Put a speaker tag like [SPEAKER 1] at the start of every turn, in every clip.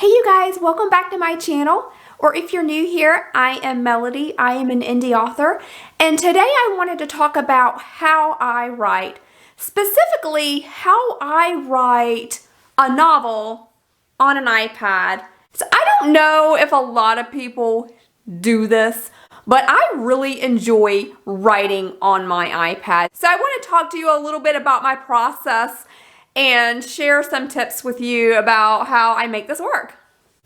[SPEAKER 1] Hey you guys, welcome back to my channel. Or if you're new here, I am Melody. I am an indie author. And today I wanted to talk about how I write. Specifically, how I write a novel on an iPad. So I don't know if a lot of people do this, but I really enjoy writing on my iPad. So I want to talk to you a little bit about my process and share some tips with you about how I make this work.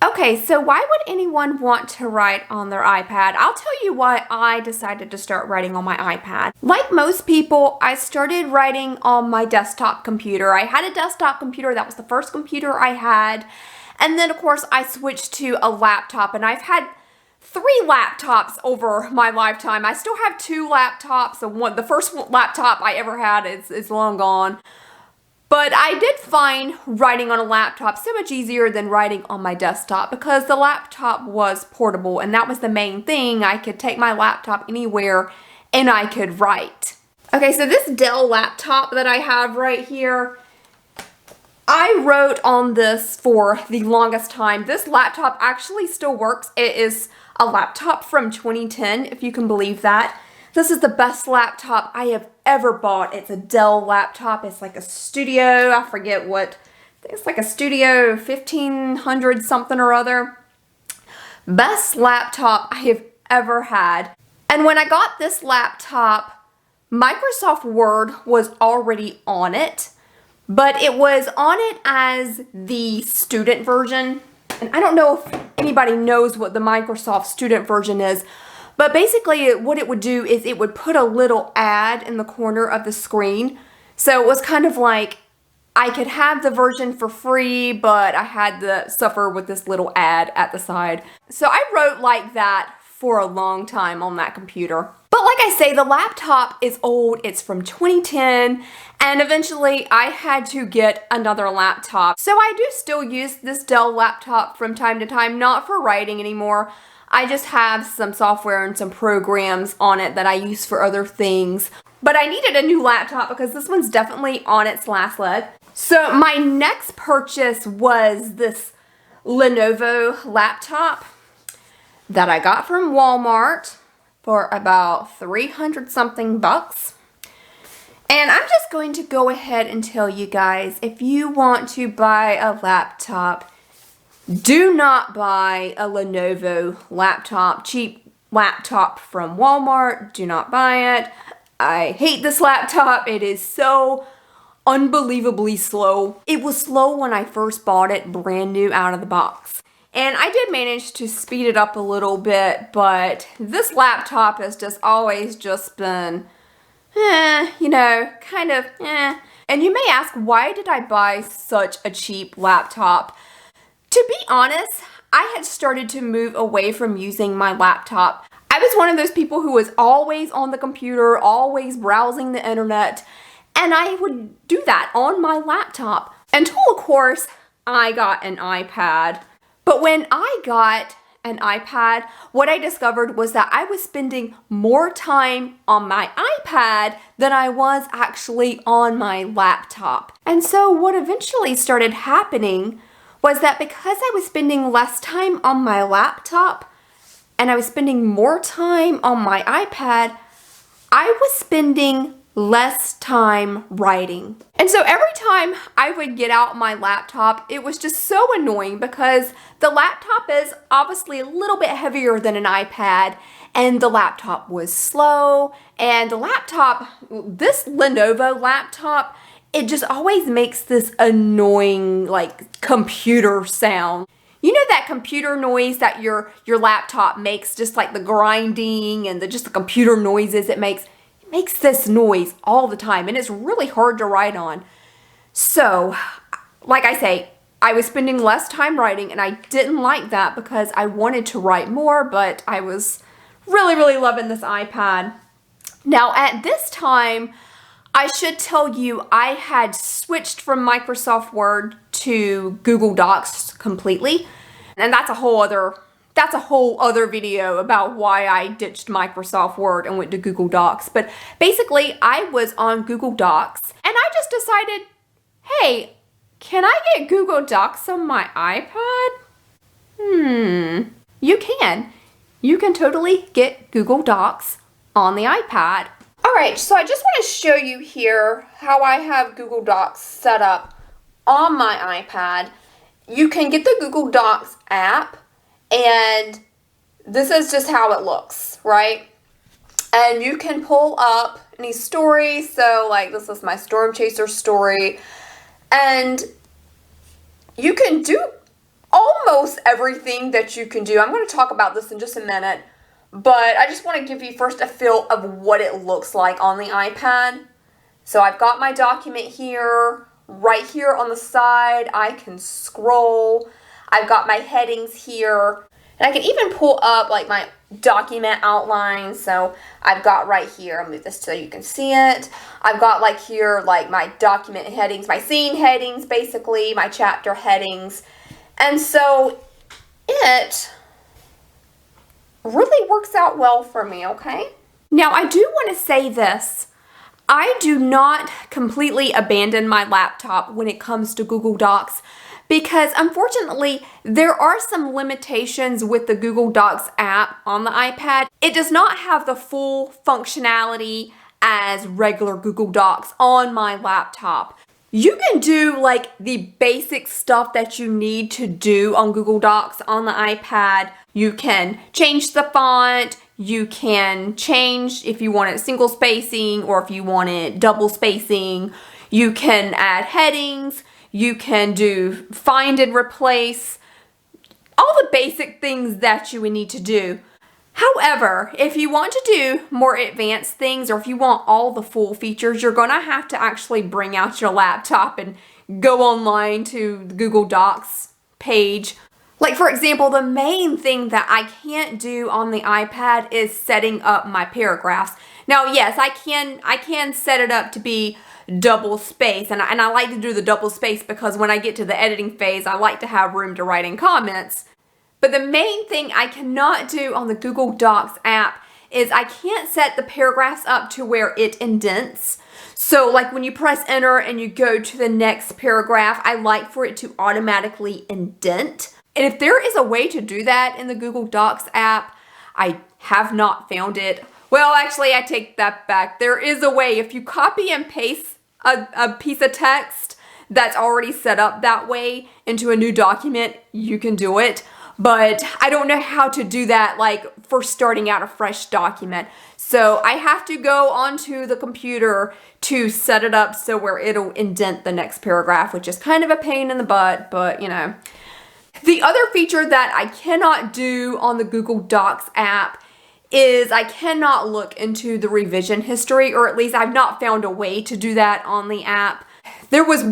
[SPEAKER 1] Okay, so why would anyone want to write on their iPad? I'll tell you why I decided to start writing on my iPad. Like most people, I started writing on my desktop computer. I had a desktop computer. That was the first computer I had. And then, of course, I switched to a laptop, and I've had 3 laptops over my lifetime. I still have 2 laptops. The first laptop I ever had is long gone. But I did find writing on a laptop so much easier than writing on my desktop because the laptop was portable, and that was the main thing. I could take my laptop anywhere and I could write. Okay, so this Dell laptop that I have right here, I wrote on this for the longest time. This laptop actually still works. It is a laptop from 2010, if you can believe that. This is the best laptop I have ever bought. It's a Dell laptop. It's like a Studio, I forget what, I think it's like a Studio 1500 something or other. Best laptop I have ever had. And when I got this laptop, Microsoft Word was already on it, but it was on it as the student version. And I don't know if anybody knows what the Microsoft student version is, but basically what it would do is it would put a little ad in the corner of the screen. So it was kind of like I could have the version for free, but I had to suffer with this little ad at the side. So I wrote like that for a long time on that computer. But like I say, the laptop is old. It's from 2010, and eventually I had to get another laptop. So I do still use this Dell laptop from time to time, not for writing anymore. I just have some software and some programs on it that I use for other things. But I needed a new laptop because this one's definitely on its last leg. So my next purchase was this Lenovo laptop that I got from Walmart for about 300 something bucks. And I'm just going to go ahead and tell you guys, if you want to buy a laptop, do not buy a Lenovo laptop, cheap laptop from Walmart. Do not buy it. I hate this laptop. It is so unbelievably slow. It was slow when I first bought it, brand new out of the box. And I did manage to speed it up a little bit, but this laptop has just always just been, kind of. And you may ask, why did I buy such a cheap laptop? To be honest, I had started to move away from using my laptop. I was one of those people who was always on the computer, always browsing the internet, and I would do that on my laptop until, of course, I got an iPad. But when I got an iPad, what I discovered was that I was spending more time on my iPad than I was actually on my laptop. And so what eventually started happening was that because I was spending less time on my laptop and I was spending more time on my iPad, I was spending less time writing. And so every time I would get out my laptop, it was just so annoying because the laptop is obviously a little bit heavier than an iPad, and the laptop was slow, and the laptop, this Lenovo laptop, it just always makes this annoying, like, computer sound. You know that computer noise that your laptop makes, just like the grinding and just the computer noises it makes? It makes this noise all the time, and it's really hard to write on. So, like I say, I was spending less time writing, and I didn't like that because I wanted to write more, but I was really, really loving this iPad. Now, at this time, I should tell you I had switched from Microsoft Word to Google Docs completely. And that's a whole other video about why I ditched Microsoft Word and went to Google Docs. But basically, I was on Google Docs and I just decided, hey, can I get Google Docs on my iPad? You can. You can totally get Google Docs on the iPad. Alright, so I just want to show you here how I have Google Docs set up on my iPad. You can get the Google Docs app, and this is just how it looks, right? And you can pull up any stories, so like this is my Storm Chaser story, and you can do almost everything that you can do. I'm going to talk about this in just a minute, but I just want to give you first a feel of what it looks like on the iPad. So I've got my document here. Right here on the side, I can scroll. I've got my headings here. And I can even pull up like my document outline. So I've got right here, I'll move this so you can see it. I've got like here like my document headings, my scene headings basically, my chapter headings. And so it really works out well for me, okay? Now I do want to say this. I do not completely abandon my laptop when it comes to Google Docs because unfortunately there are some limitations with the Google Docs app on the iPad. It does not have the full functionality as regular Google Docs on my laptop. You can do like the basic stuff that you need to do on Google Docs on the iPad. You can change the font. You can change if you want it single spacing or if you want it double spacing. You can add headings. You can do find and replace. All the basic things that you would need to do. However, if you want to do more advanced things or if you want all the full features, you're going to have to actually bring out your laptop and go online to the Google Docs page. Like for example, the main thing that I can't do on the iPad is setting up my paragraphs. Now, yes, I can set it up to be double space, and I like to do the double space because when I get to the editing phase, I like to have room to write in comments. But the main thing I cannot do on the Google Docs app is I can't set the paragraphs up to where it indents. So like when you press enter and you go to the next paragraph, I like for it to automatically indent. And if there is a way to do that in the Google Docs app, I have not found it. Well, actually, I take that back. There is a way. If you copy and paste a piece of text that's already set up that way into a new document, you can do it. But I don't know how to do that like for starting out a fresh document. So I have to go onto the computer to set it up so where it'll indent the next paragraph, which is kind of a pain in the butt, but you know. The other feature that I cannot do on the Google Docs app is I cannot look into the revision history, or at least I've not found a way to do that on the app. There was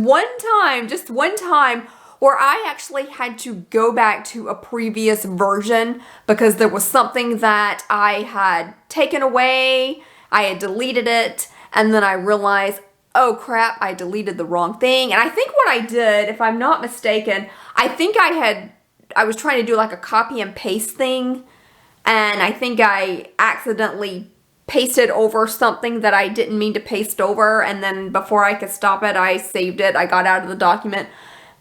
[SPEAKER 1] just one time, where I actually had to go back to a previous version because there was something that I had taken away, I had deleted it, and then I realized, oh crap, I deleted the wrong thing. And I think what I did, if I'm not mistaken, I think I was trying to do like a copy and paste thing, and I think I accidentally pasted over something that I didn't mean to paste over, and then before I could stop it, I saved it, I got out of the document,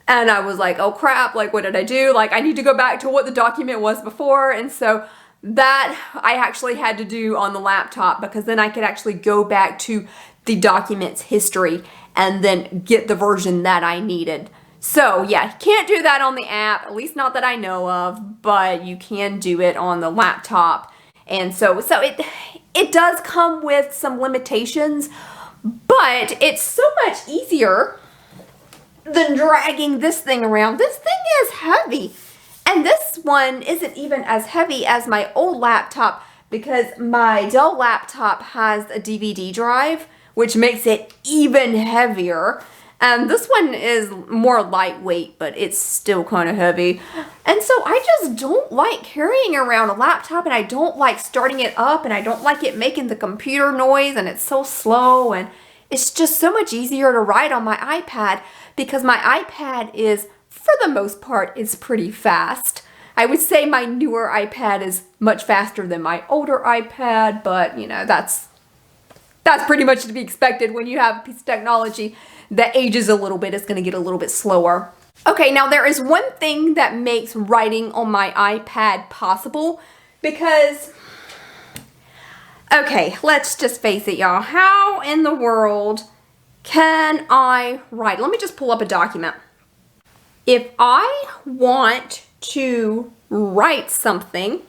[SPEAKER 1] and I was like, oh crap, like what did I do? Like I need to go back to what the document was before, and so that I actually had to do on the laptop because then I could actually go back to the document's history and then get the version that I needed. So yeah, can't do that on the app, at least not that I know of, but you can do it on the laptop. And so it does come with some limitations, but it's so much easier than dragging this thing around. This thing is heavy. And this one isn't even as heavy as my old laptop because my Dell laptop has a DVD drive, which makes it even heavier. And this one is more lightweight, but it's still kind of heavy. And so I just don't like carrying around a laptop, and I don't like starting it up, and I don't like it making the computer noise, and it's so slow, and it's just so much easier to write on my iPad because my iPad is, for the most part, is pretty fast. I would say my newer iPad is much faster than my older iPad, but you know, that's pretty much to be expected when you have a piece of technology that ages a little bit. It's going to get a little bit slower. Okay, now there is one thing that makes writing on my iPad possible because, okay, let's just face it, y'all. How in the world can I write? Let me just pull up a document. If I want to write something,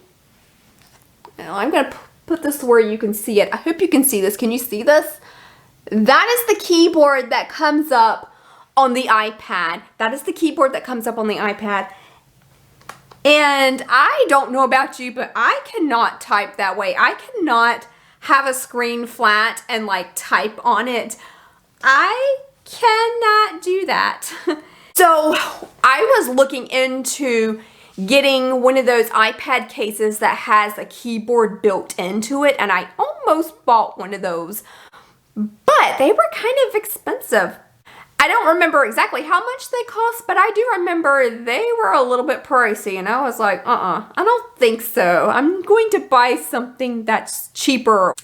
[SPEAKER 1] I'm going to put this where you can see it. I hope you can see this. Can you see this? That is the keyboard that comes up on the iPad. That is the keyboard that comes up on the iPad. And I don't know about you, but I cannot type that way. I cannot have a screen flat and like type on it. I cannot do that. So I was looking into getting one of those iPad cases that has a keyboard built into it, and I almost bought one of those, but they were kind of expensive. I don't remember exactly how much they cost, but I do remember they were a little bit pricey, and I was like, I don't think so. I'm going to buy something that's cheaper.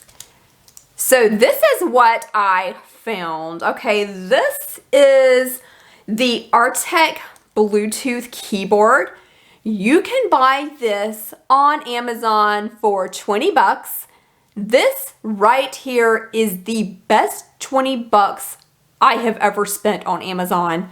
[SPEAKER 1] So this is what I found. Okay, this is the Arteck Bluetooth keyboard. You can buy this on Amazon for 20 bucks. This right here is the best 20 bucks I have ever spent on Amazon.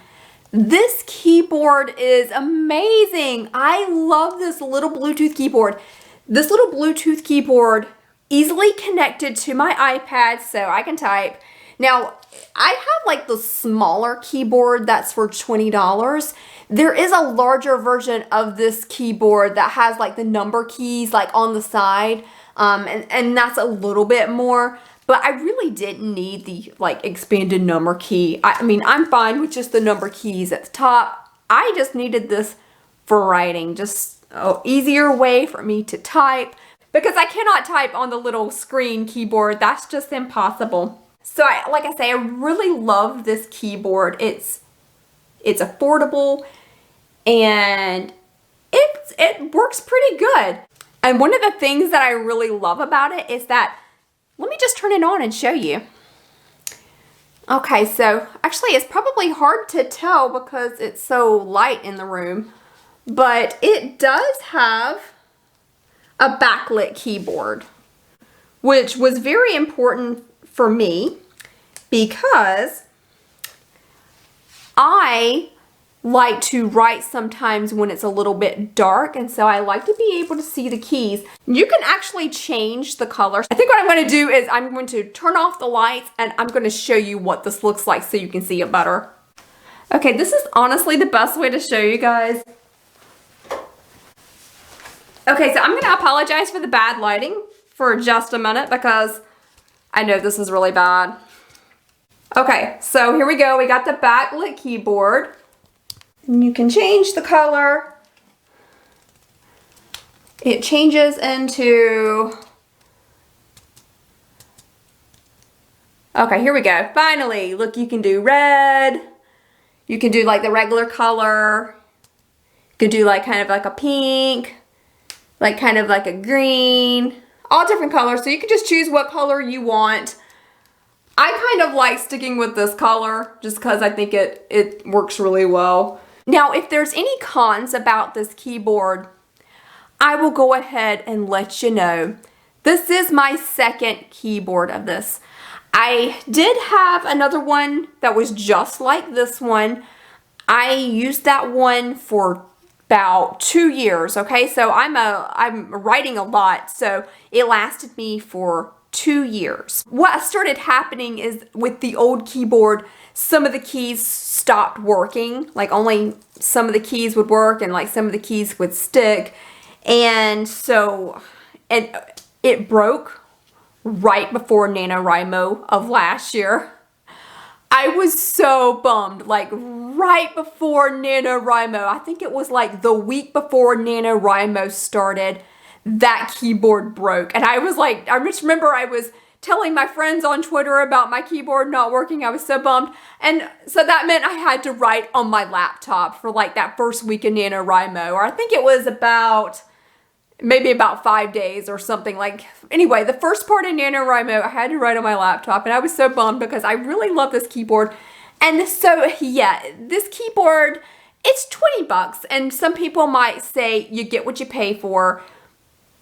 [SPEAKER 1] This keyboard is amazing. I love this little Bluetooth keyboard. This little Bluetooth keyboard easily connected to my iPad so I can type. Now, I have like the smaller keyboard that's for $20. There is a larger version of this keyboard that has like the number keys like on the side, and that's a little bit more. But I really didn't need the like expanded number key. I mean, I'm fine with just the number keys at the top. I just needed this for writing, just an easier way for me to type because I cannot type on the little screen keyboard. That's just impossible. So like I say, I really love this keyboard. It's affordable and it works pretty good. And one of the things that I really love about it is that, let me just turn it on and show you. Okay, so actually it's probably hard to tell because it's so light in the room, but it does have a backlit keyboard, which was very important for me because I like to write sometimes when it's a little bit dark, and so I like to be able to see the keys. You can actually change the color. I think what I'm going to do is I'm going to turn off the lights and I'm going to show you what this looks like so you can see it better. Okay, this is honestly the best way to show you guys. Okay, so I'm going to apologize for the bad lighting for just a minute because I know this is really bad. Okay, so here we go. We got the backlit keyboard. And you can change the color. It changes into, okay, here we go. Finally, look, you can do red. You can do like the regular color. You can do like kind of like a pink, like kind of like a green, all different colors. So you can just choose what color you want. I kind of like sticking with this color just because I think it works really well. Now, if there's any cons about this keyboard, I will go ahead and let you know. This is my second keyboard of this. I did have another one that was just like this one. I used that one for about 2 years, okay? So I'm writing a lot, so it lasted me for 2 years. What started happening is with the old keyboard, some of the keys stopped working. Like only some of the keys would work and like some of the keys would stick. And so it broke right before NaNoWriMo of last year. I was so bummed, like right before NaNoWriMo. I think it was like the week before NaNoWriMo started, that keyboard broke. And I was like, I just remember I was telling my friends on Twitter about my keyboard not working. I was so bummed. And so that meant I had to write on my laptop for like that first week of NaNoWriMo, or I think it was maybe about 5 days or something. Like, anyway, the first part of NaNoWriMo, I had to write on my laptop, and I was so bummed because I really love this keyboard. And so, yeah, this keyboard It's 20 bucks, and some people might say you get what you pay for,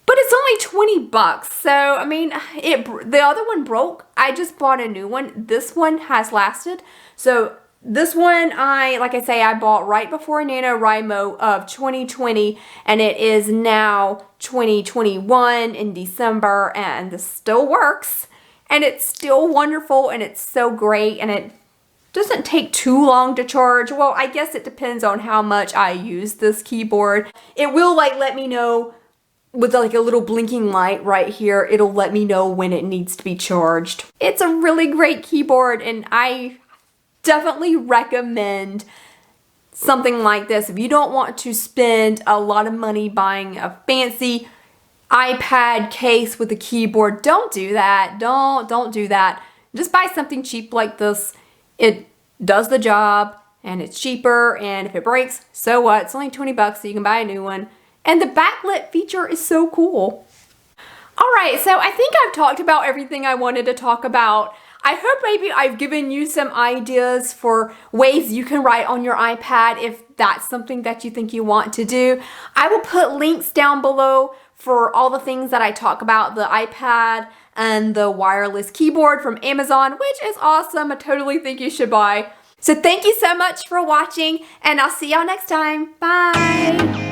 [SPEAKER 1] but it's only 20 bucks. So, I mean, the other one broke. I just bought a new one. This one has lasted. So, this one, like I say, I bought right before NaNoWriMo of 2020, and it is now 2021 in December, and this still works, and it's still wonderful, and it's so great, and it doesn't take too long to charge. Well, I guess it depends on how much I use this keyboard. It will like let me know with like a little blinking light right here. It'll let me know when it needs to be charged. It's a really great keyboard, and I definitely recommend something like this. If you don't want to spend a lot of money buying a fancy iPad case with a keyboard, don't do that. Don't do that. Just buy something cheap like this. It does the job, and it's cheaper, and if it breaks, so what? It's only 20 bucks, so you can buy a new one. And the backlit feature is so cool. Alright, so I think I've talked about everything I wanted to talk about. I hope maybe I've given you some ideas for ways you can write on your iPad if that's something that you think you want to do. I will put links down below for all the things that I talk about, the iPad and the wireless keyboard from Amazon, which is awesome. I totally think you should buy. So thank you so much for watching, and I'll see y'all next time. Bye!